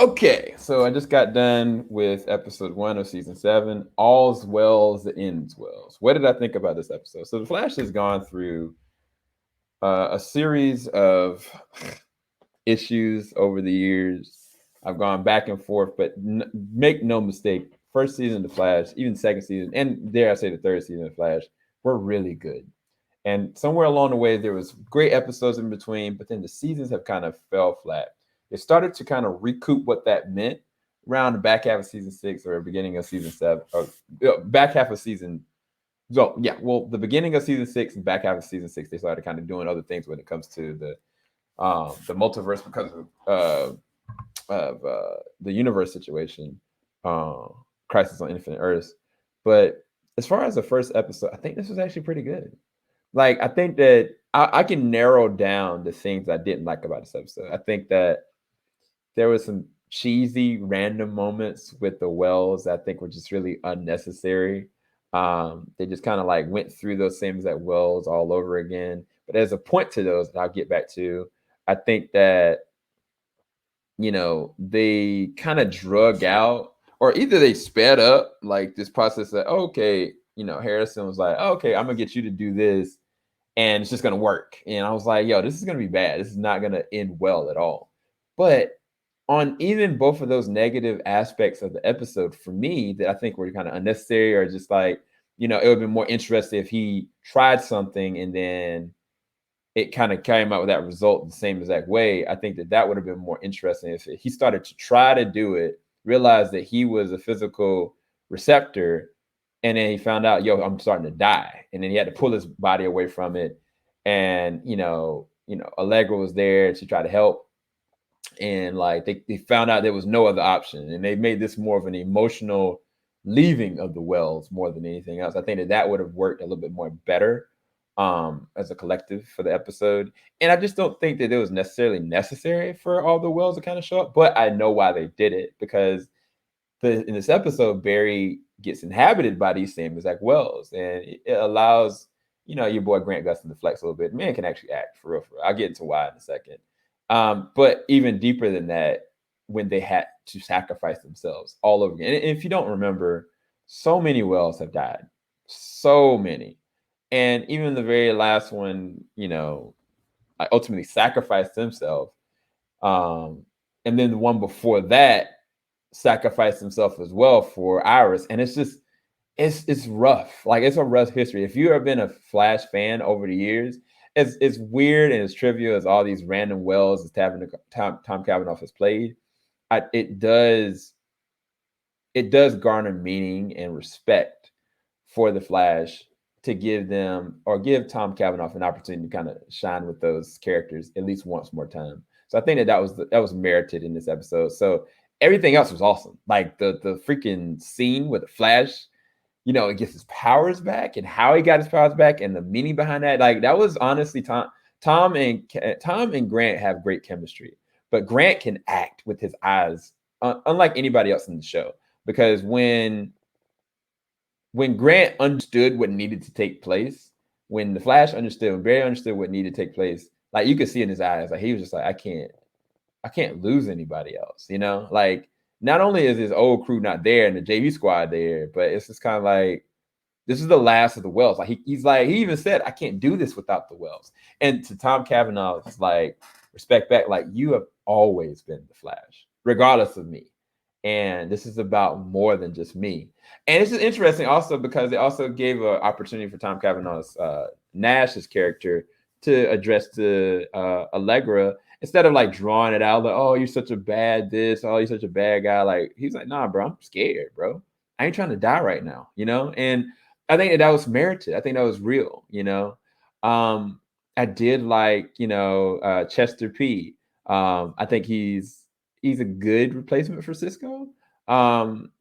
Okay, so I just got done with episode 1 of season 7. All's wells that ends wells. What did I think about this episode? So the Flash has gone through a series of issues over the years. I've gone back and forth, but make no mistake, first season of the Flash, even second season, and dare I say the third season of the Flash, were really good. And somewhere along the way, there was great episodes in between, but then the seasons have kind of fell flat. It started to kind of recoup what that meant around the back half of season 6 or beginning of season 7, or back half of season. So yeah, well, the beginning of season 6 and back half of season 6, they started kind of doing other things when it comes to the multiverse because of the universe situation, uh, Crisis on Infinite Earths. But as far as the first episode, I think this was actually pretty good. Like, I think that I can narrow down the things I didn't like about this episode. I think that there was some cheesy random moments with the wells that I think were just really unnecessary. They just kind of like went through those same exact wells all over again. But there's a point to those that I'll get back to. I think that they kind of drug out, or either they sped up like this process that, okay, Harrison was like, oh, okay, I'm gonna get you to do this and it's just gonna work. And I was like, yo, this is gonna be bad. This is not gonna end well at all. But on even both of those negative aspects of the episode, for me, that I think were kind of unnecessary, or just like, it would have been more interesting if he tried something and then it kind of came out with that result the same exact way. I think that would have been more interesting if he started to try to do it, realized that he was a physical receptor, and then he found out, yo, I'm starting to die, and then he had to pull his body away from it, and Allegra was there to try to help, and like they found out there was no other option, and they made this more of an emotional leaving of the wells more than anything else. I think that would have worked a little bit more better as a collective for the episode. And I just don't think that it was necessarily necessary for all the wells to kind of show up, but I know why they did it, because in this episode, Barry gets inhabited by these same exact wells, and it allows your boy Grant Gustin to flex a little bit. Man can actually act, for real, for real. I'll get into why in a second. But even deeper than that, when they had to sacrifice themselves all over again. And if you don't remember, so many wells have died, so many, and even the very last one, ultimately sacrificed himself. And then the one before that sacrificed himself as well for Iris. And it's just, it's rough. Like, it's a rough history. If you have been a Flash fan over the years, it's weird and as trivial as all these random wells as Tom Cavanaugh has played. It does garner meaning and respect for the Flash to give them, or give Tom Cavanaugh an opportunity to kind of shine with those characters at least once more time. So I think that was merited in this episode. So everything else was awesome. Like the freaking scene with the Flash, it gets his powers back, and how he got his powers back, and the meaning behind that. Like, that was honestly Tom and Grant have great chemistry, but Grant can act with his eyes, unlike anybody else in the show. Because when Grant understood what needed to take place, when the Flash understood, when Barry understood what needed to take place, like, you could see in his eyes, like, he was just like, I can't lose anybody else, Like, not only is his old crew not there and the JV squad there, but it's just kind of like, this is the last of the Wells. Like, he's like, he even said, I can't do this without the Wells. And to Tom Cavanaugh, it's like, respect back, like, you have always been the Flash, regardless of me. And this is about more than just me. And it's just interesting also because it also gave an opportunity for Tom Cavanaugh's Nash's character to address to Allegra, instead of like drawing it out, like, oh, you're such a bad this, oh, you're such a bad guy. Like, he's like, nah, bro, I'm scared, bro. I ain't trying to die right now, And I think that was merited. I think that was real. I did like, Chester P. I think he's a good replacement for Cisco. Um,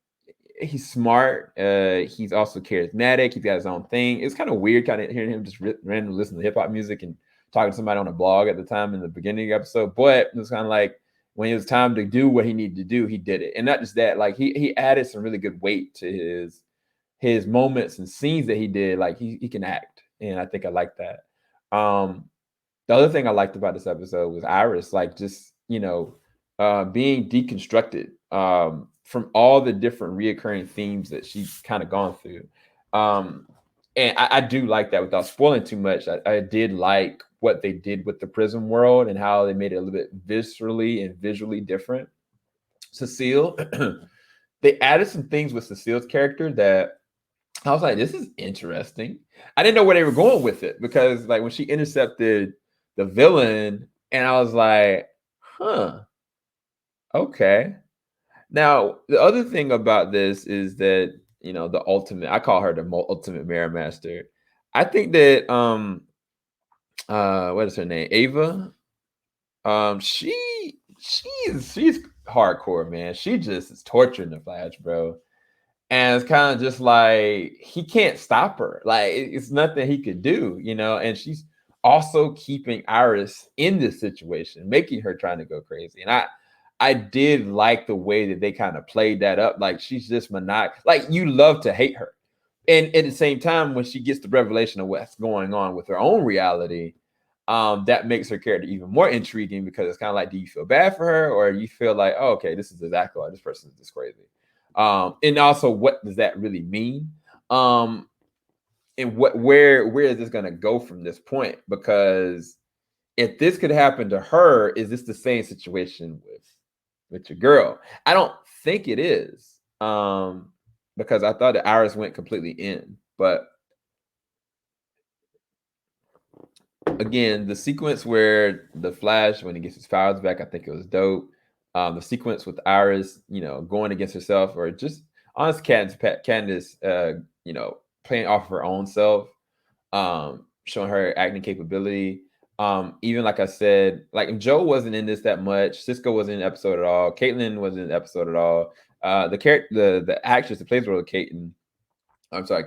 he's smart. He's also charismatic. He's got his own thing. It's kind of weird, kind of hearing him just randomly listen to hip hop music and talking to somebody on a blog at the time in the beginning of the episode. But it was kind of like, when it was time to do what he needed to do, he did it. And not just that, like, he added some really good weight to his moments and scenes that he did. Like, he can act, and I think I like that. The other thing I liked about this episode was Iris, like, just being deconstructed from all the different reoccurring themes that she's kind of gone through. Um, and I do like that without spoiling too much. I did like what they did with the prison world and how they made it a little bit viscerally and visually different. Cecile, they added some things with Cecile's character that I was like, this is interesting. I didn't know where they were going with it because, like, when she intercepted the villain, and I was like, huh, okay. Now, the other thing about this is that, the ultimate, I call her the ultimate Mirror Master. I think that, what is her name? Ava. She's hardcore, man. She just is torturing the Flash, bro. And it's kind of just like he can't stop her. Like it's nothing he could do, And she's also keeping Iris in this situation, making her trying to go crazy. And I did like the way that they kind of played that up. Like she's just maniacal. Like you love to hate her. And at the same time, when she gets the revelation of what's going on with her own reality, that makes her character even more intriguing because it's kind of like, do you feel bad for her or you feel like, oh, okay, this is exactly why this person is just crazy. And also, what does that really mean? And where is this going to go from this point? Because if this could happen to her, is this the same situation with your girl? I don't think it is, because I thought that Iris went completely in, but again, the sequence where the Flash, when he gets his powers back, I think it was dope. The sequence with Iris, going against herself, or just honest Candace, playing off of her own self, showing her acting capability. Even like I said, like Joe wasn't in this that much. Cisco wasn't in the episode at all. Caitlin wasn't in the episode at all. The actress that plays the role of Caitlin, I'm sorry,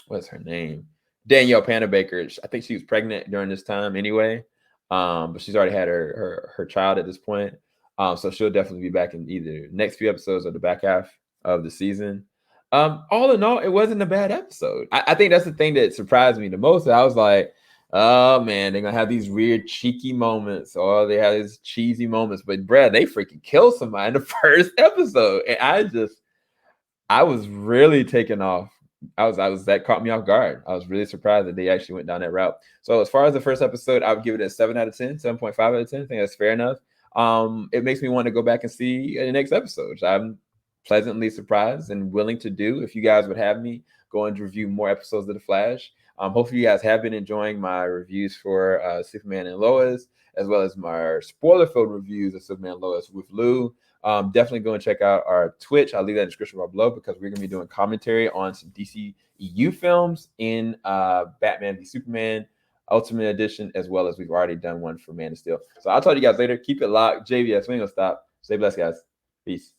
what's her name? Danielle Panabaker. I think she was pregnant during this time anyway. But she's already had her child at this point. So she'll definitely be back in either next few episodes or the back half of the season. All in all, it wasn't a bad episode. I think that's the thing that surprised me the most. I was like, oh man, they're gonna have these weird cheeky moments, or they have these cheesy moments. But bruh, they freaking killed somebody in the first episode. And I was really taken off. That caught me off guard. I was really surprised that they actually went down that route. So as far as the first episode, I would give it a 7 out of 10, 7.5 out of 10. I think that's fair enough. It makes me want to go back and see the next episode. I'm pleasantly surprised and willing to do, if you guys would have me go and review more episodes of The Flash. Hopefully you guys have been enjoying my reviews for Superman and Lois, as well as my spoiler-filled reviews of Superman and Lois with Lou. Definitely go and check out our Twitch. I'll leave that in the description bar below because we're going to be doing commentary on some DC EU films in Batman v Superman Ultimate Edition, as well as we've already done one for Man of Steel. So I'll talk to you guys later. Keep it locked. JVS, we ain't gonna stop. Stay blessed, guys. Peace.